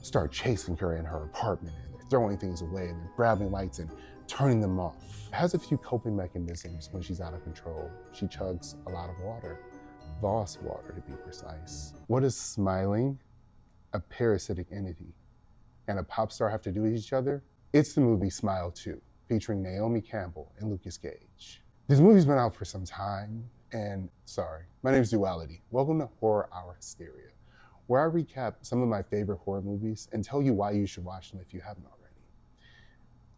start chasing her in her apartment, and they're throwing things away, and they're grabbing lights and turning them off. Has a few coping mechanisms when she's out of control. She chugs a lot of water, Voss water to be precise. What does smiling, a parasitic entity, and a pop star have to do with each other? It's the movie Smile 2, featuring Naomi Campbell and Lucas Gage. This movie's been out for some time, and my name's Duality. Welcome to Horror Hour Hysteria, where I recap some of my favorite horror movies and tell you why you should watch them if you haven't already.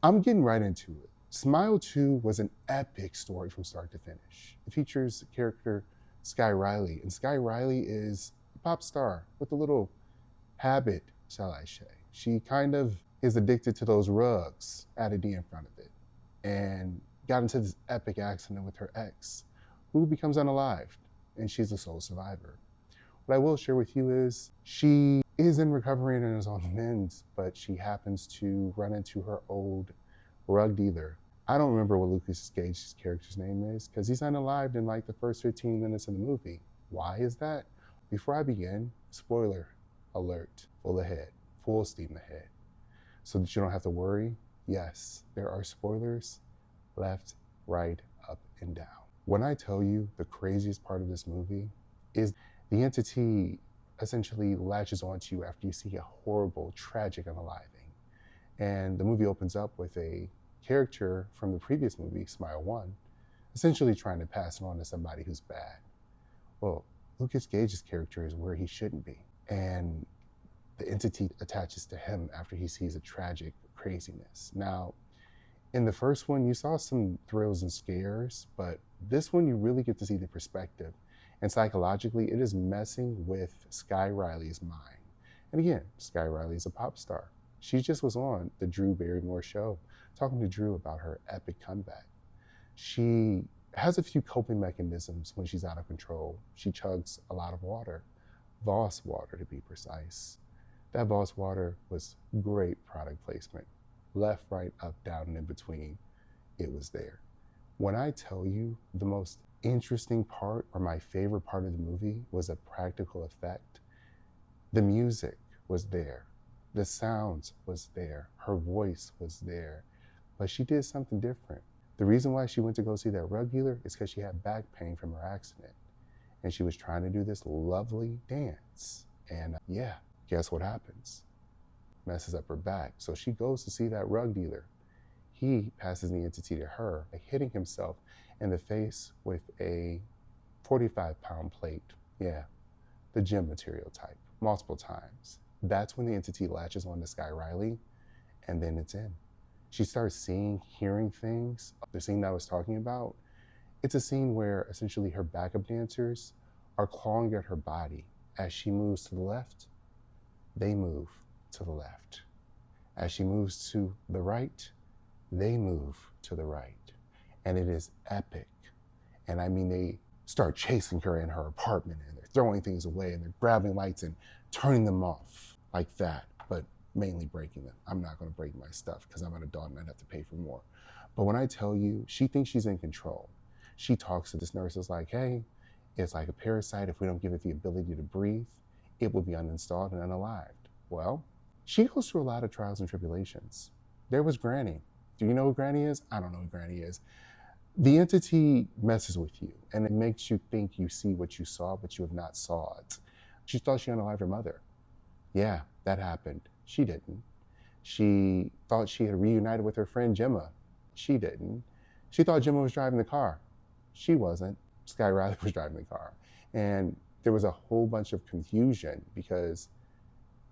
I'm getting right into it. Smile 2 was an epic story from start to finish. It features the character Sky Riley, and Sky Riley is a pop star with a little habit, shall I say. She kind of is addicted to those rugs, add a D in front of it, and got into this epic accident with her ex, who becomes unalived, and she's the sole survivor. What I will share with you is she is in recovery and is on the mend, but she happens to run into her old rug dealer. I don't remember what Lucas Gage's character's name is because he's unalived in like the first 15 minutes of the movie. Why is that? Before I begin, spoiler alert, full ahead, full steam ahead. So that you don't have to worry, yes, there are spoilers left, right, up, and down. When I tell you the craziest part of this movie is the entity essentially latches onto you after you see a horrible, tragic unaliving. And the movie opens up with a character from the previous movie, Smile 1, essentially trying to pass it on to somebody who's bad. Well, Lucas Gage's character is where he shouldn't be. And the entity attaches to him after he sees a tragic craziness. Now, in the first one, you saw some thrills and scares, but this one you really get to see the perspective. And psychologically, it is messing with Sky Riley's mind. And again, Sky Riley is a pop star. She just was on the Drew Barrymore show, talking to Drew about her epic comeback. She has a few coping mechanisms when she's out of control. She chugs a lot of water, Voss water to be precise. That Voss water was great product placement. Left, right, up, down, and in between, it was there. When I tell you the most interesting part or my favorite part of the movie was a practical effect, the music was there, the sounds was there, her voice was there, but she did something different. The reason why she went to go see that rug dealer is because she had back pain from her accident, and she was trying to do this lovely dance, and guess what happens? Messes up her back. So she goes to see that rug dealer. He passes the entity to her, hitting himself in the face with a 45-pound plate. Yeah, the gym material type, multiple times. That's when the entity latches on to Sky Riley, and then it's in. She starts seeing, hearing things. The scene that I was talking about, it's a scene where essentially her backup dancers are clawing at her body. As she moves to the left, they move to the left. As she moves to the right, they move to the right. And it is epic. And I mean, they start chasing her in her apartment, and they're throwing things away, and they're grabbing lights and turning them off like that, but mainly breaking them. I'm not gonna break my stuff because I'm an adult and I'd have to pay for more. But when I tell you, she thinks she's in control. She talks to this nurse, is like, hey, it's like a parasite. If we don't give it the ability to breathe, it will be uninstalled and unalived. Well, she goes through a lot of trials and tribulations. There was Granny. Do you know who Granny is? I don't know who Granny is. The entity messes with you, and it makes you think you see what you saw, but you have not saw it. She thought she unalived her mother. Yeah, that happened. She didn't. She thought she had reunited with her friend Gemma. She didn't. She thought Gemma was driving the car. She wasn't. Sky Riley was driving the car. And there was a whole bunch of confusion because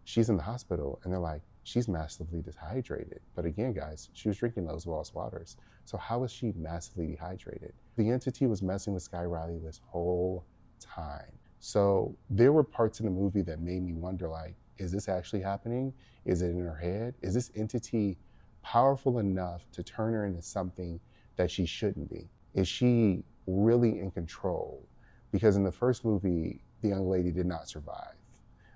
she's in the hospital and they're like, she's massively dehydrated. But again, guys, she was drinking those Voss waters. So how is she massively dehydrated? The entity was messing with Sky Riley this whole time. So there were parts in the movie that made me wonder, like, is this actually happening? Is it in her head? Is this entity powerful enough to turn her into something that she shouldn't be? Is she really in control? Because in the first movie, the young lady did not survive.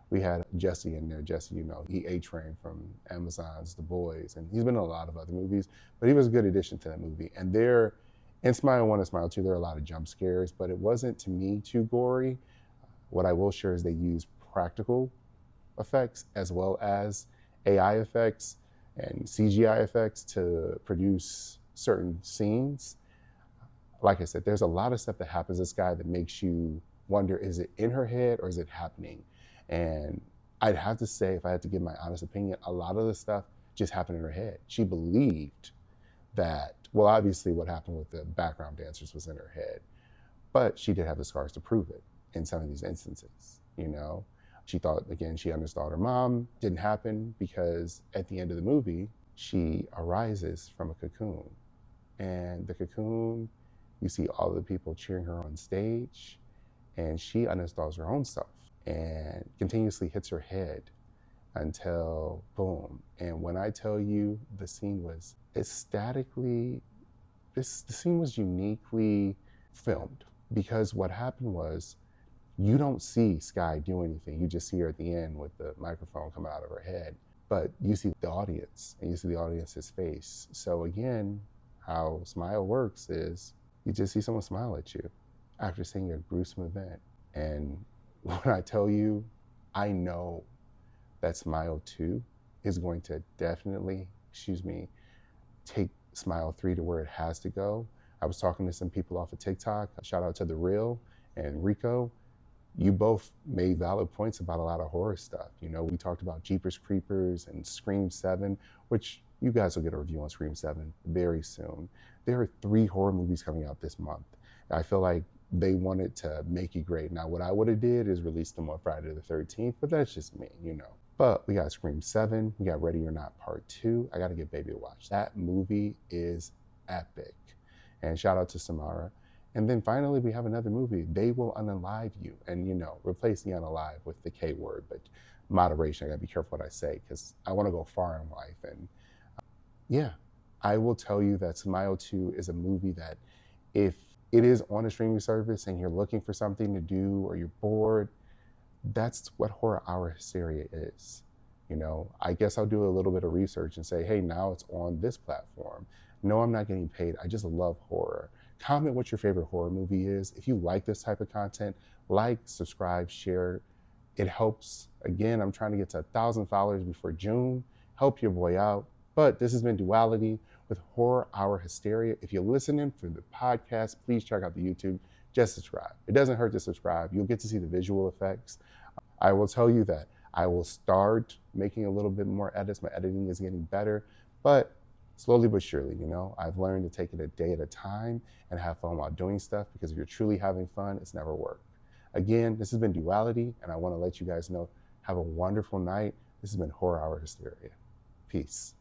We had Jesse in there. Jesse, you know, he A-Train from Amazon's The Boys, and he's been in a lot of other movies, but he was a good addition to that movie. And there, in Smile 1 and Smile 2, there are a lot of jump scares, but it wasn't, to me, too gory. What I will share is they used practical effects as well as AI effects and CGI effects to produce certain scenes. Like I said, there's a lot of stuff that happens to this guy that makes you wonder, is it in her head or is it happening? And I'd have to say, if I had to give my honest opinion, a lot of the stuff just happened in her head. She believed that, well, obviously what happened with the background dancers was in her head, but she did have the scars to prove it in some of these instances, you know? She thought, again, she understood her mom. Didn't happen because at the end of the movie, she arises from a cocoon. And the cocoon, you see all the people cheering her on stage, and she uninstalls her own self and continuously hits her head until boom. And when I tell you the scene was ecstatically, the scene was uniquely filmed, because what happened was, you don't see Sky do anything. You just see her at the end with the microphone coming out of her head. But you see the audience, and you see the audience's face. So again, how Smile works is you just see someone smile at you after seeing a gruesome event. And when I tell you, I know that Smile 2 is going to definitely, take Smile 3 to where it has to go. I was talking to some people off of TikTok. Shout out to The Real and Rico. You both made valid points about a lot of horror stuff. You know, we talked about Jeepers Creepers and Scream 7, which you guys will get a review on Scream 7 very soon. There are 3 horror movies coming out this month. I feel like they wanted to make it great. Now, what I would have did is release them on Friday the 13th, but that's just me, you know. But we got Scream 7, we got Ready or Not Part 2. I gotta get Baby to watch. That movie is epic. And shout out to Samara. And then finally, we have another movie, They Will Unalive You. And you know, replace the unalive with the K word, but moderation, I gotta be careful what I say, because I wanna go far in life. And yeah, I will tell you that Smile 2 is a movie that if it is on a streaming service and you're looking for something to do or you're bored, that's what Horror Hour Hysteria is. You know, I guess I'll do a little bit of research and say, hey, now it's on this platform. No, I'm not getting paid. I just love horror. Comment what your favorite horror movie is. If you like this type of content, like, subscribe, share. It helps. Again, I'm trying to get to 1,000 followers before June. Help your boy out. But this has been Duality with Horror Hour Hysteria. If you're listening for the podcast, please check out the YouTube. Just subscribe. It doesn't hurt to subscribe. You'll get to see the visual effects. I will tell you that I will start making a little bit more edits. My editing is getting better, but slowly but surely, you know, I've learned to take it a day at a time and have fun while doing stuff, because if you're truly having fun, it's never work. Again, this has been Duality, and I want to let you guys know, have a wonderful night. This has been Horror Hour Hysteria. Peace.